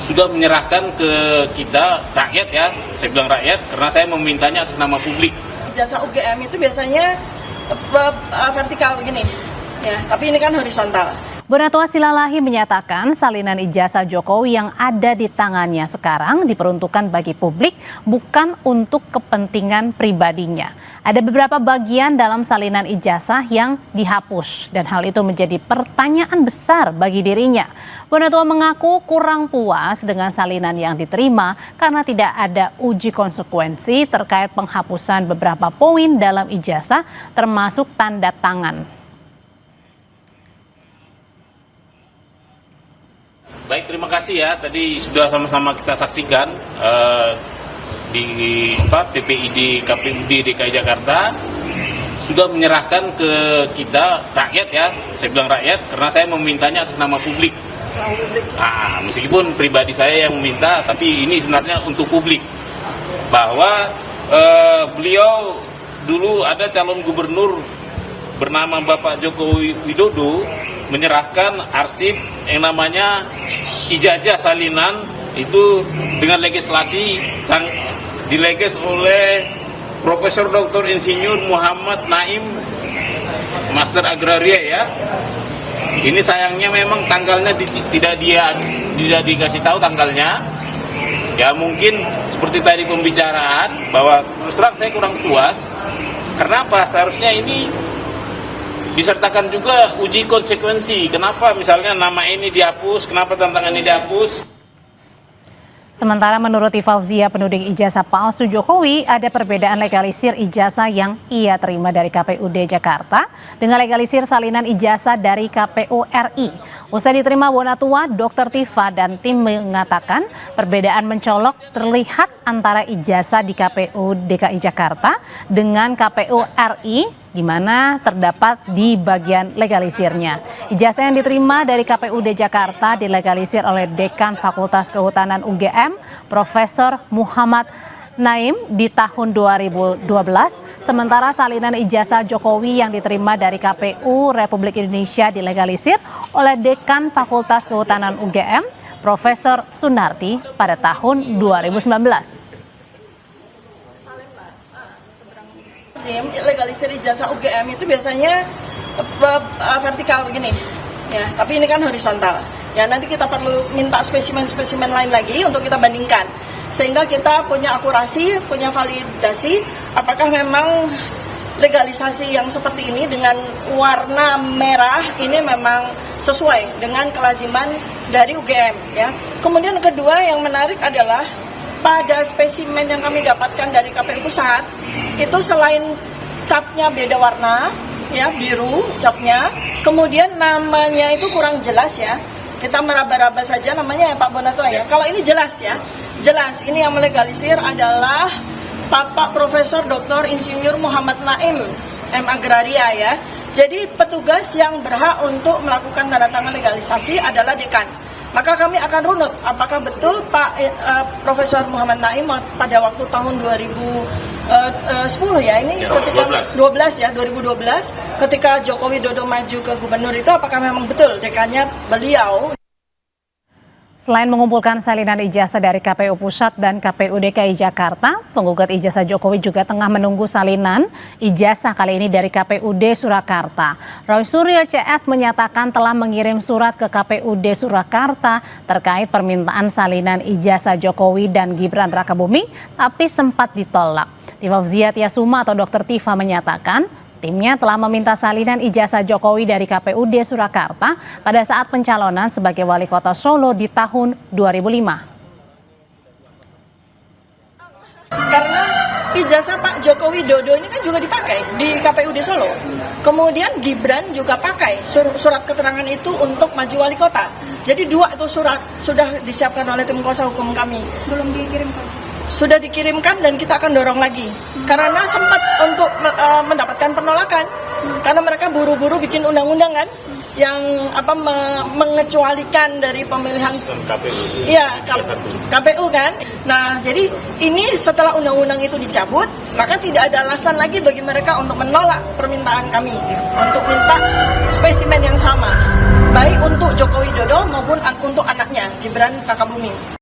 sudah menyerahkan ke kita rakyat ya, saya bilang rakyat karena saya memintanya atas nama publik. Ijazah UGM itu biasanya vertikal begini, ya, tapi ini kan horizontal. Bonatua Silalahi menyatakan salinan ijazah Jokowi yang ada di tangannya sekarang diperuntukkan bagi publik, bukan untuk kepentingan pribadinya. Ada beberapa bagian dalam salinan ijazah yang dihapus dan hal itu menjadi pertanyaan besar bagi dirinya. Bonatua mengaku kurang puas dengan salinan yang diterima karena tidak ada uji konsekuensi terkait penghapusan beberapa poin dalam ijazah termasuk tanda tangan. Baik, terima kasih ya. Tadi sudah sama-sama kita saksikan di PPID KPUD DKI Jakarta sudah menyerahkan ke kita rakyat ya. Saya bilang rakyat karena saya memintanya atas nama publik. Meskipun pribadi saya yang meminta, tapi ini sebenarnya untuk publik. Bahwa beliau dulu ada calon gubernur bernama Bapak Joko Widodo menyerahkan arsip yang namanya ijazah salinan itu dengan legislasi dileges oleh Profesor Dr. Insinyur Muhammad Naim, Master Agraria ya. Ini sayangnya memang tanggalnya tidak dikasih tahu tanggalnya. Ya mungkin seperti tadi pembicaraan bahwa terus terang saya kurang puas. Kenapa? Seharusnya ini disertakan juga uji konsekuensi. Kenapa misalnya nama ini dihapus, kenapa tantangan ini dihapus? Sementara menurut Fauzia, penuding ijazah palsu Jokowi, ada perbedaan legalisir ijazah yang ia terima dari KPUD Jakarta dengan legalisir salinan ijazah dari KPU RI. Usai diterima Bonatua, Dr. Tifa dan tim mengatakan perbedaan mencolok terlihat antara ijazah di KPU DKI Jakarta dengan KPU RI, di mana terdapat di bagian legalisirnya. Ijazah yang diterima dari KPUD Jakarta dilegalisir oleh Dekan Fakultas Kehutanan UGM, Profesor Muhammad Naim di tahun 2012, sementara salinan ijazah Jokowi yang diterima dari KPU Republik Indonesia dilegalisir oleh Dekan Fakultas Kehutanan UGM, Profesor Sunarti pada tahun 2019. Legalisir ijazah UGM itu biasanya vertikal begini, ya, tapi ini kan horizontal. Ya, nanti kita perlu minta spesimen-spesimen lain lagi untuk kita bandingkan, sehingga kita punya akurasi, punya validasi, apakah memang legalisasi yang seperti ini dengan warna merah ini memang sesuai dengan kelaziman dari UGM. Ya. Kemudian kedua yang menarik adalah pada spesimen yang kami dapatkan dari KPU Pusat, itu selain capnya beda warna, ya biru capnya, kemudian namanya itu kurang jelas ya. Kita meraba-raba saja namanya ya Pak Bonatua ya. Kalau ini jelas ya, jelas. Ini yang melegalisir adalah Bapak Profesor Dr. Insinyur Muhammad Naim, M Agraria ya. Jadi petugas yang berhak untuk melakukan tanda tangan legalisasi adalah dekan. Maka kami akan runut apakah betul Pak Profesor Muhammad Naim pada waktu tahun 2010 ya, ini ya, ketika 2012 ketika Joko Widodo maju ke gubernur itu apakah memang betul dekannya beliau. Selain mengumpulkan salinan ijazah dari KPU Pusat dan KPU DKI Jakarta, penggugat ijazah Jokowi juga tengah menunggu salinan ijazah kali ini dari KPUD Surakarta. Roy Suryo CS menyatakan telah mengirim surat ke KPUD Surakarta terkait permintaan salinan ijazah Jokowi dan Gibran Rakabuming, tapi sempat ditolak. Fauzia Tiasuma atau Dr. Tifa menyatakan timnya telah meminta salinan ijazah Jokowi dari KPUD Surakarta pada saat pencalonan sebagai wali kota Solo di tahun 2005. Karena ijazah Pak Joko Widodo ini kan juga dipakai di KPUD Solo. Kemudian Gibran juga pakai surat keterangan itu untuk maju wali kota. Jadi dua itu surat sudah disiapkan oleh tim kuasa hukum kami. Belum dikirimkan? Sudah dikirimkan dan kita akan dorong lagi. Karena sempat untuk mendapatkan penolakan. Karena mereka buru-buru bikin undang-undang kan. Yang mengecualikan dari pemilihan KPU. Iya, KPU kan. Nah, jadi ini setelah undang-undang itu dicabut, maka tidak ada alasan lagi bagi mereka untuk menolak permintaan kami untuk minta spesimen yang sama, baik untuk Joko Widodo maupun untuk anaknya Gibran Rakabuming.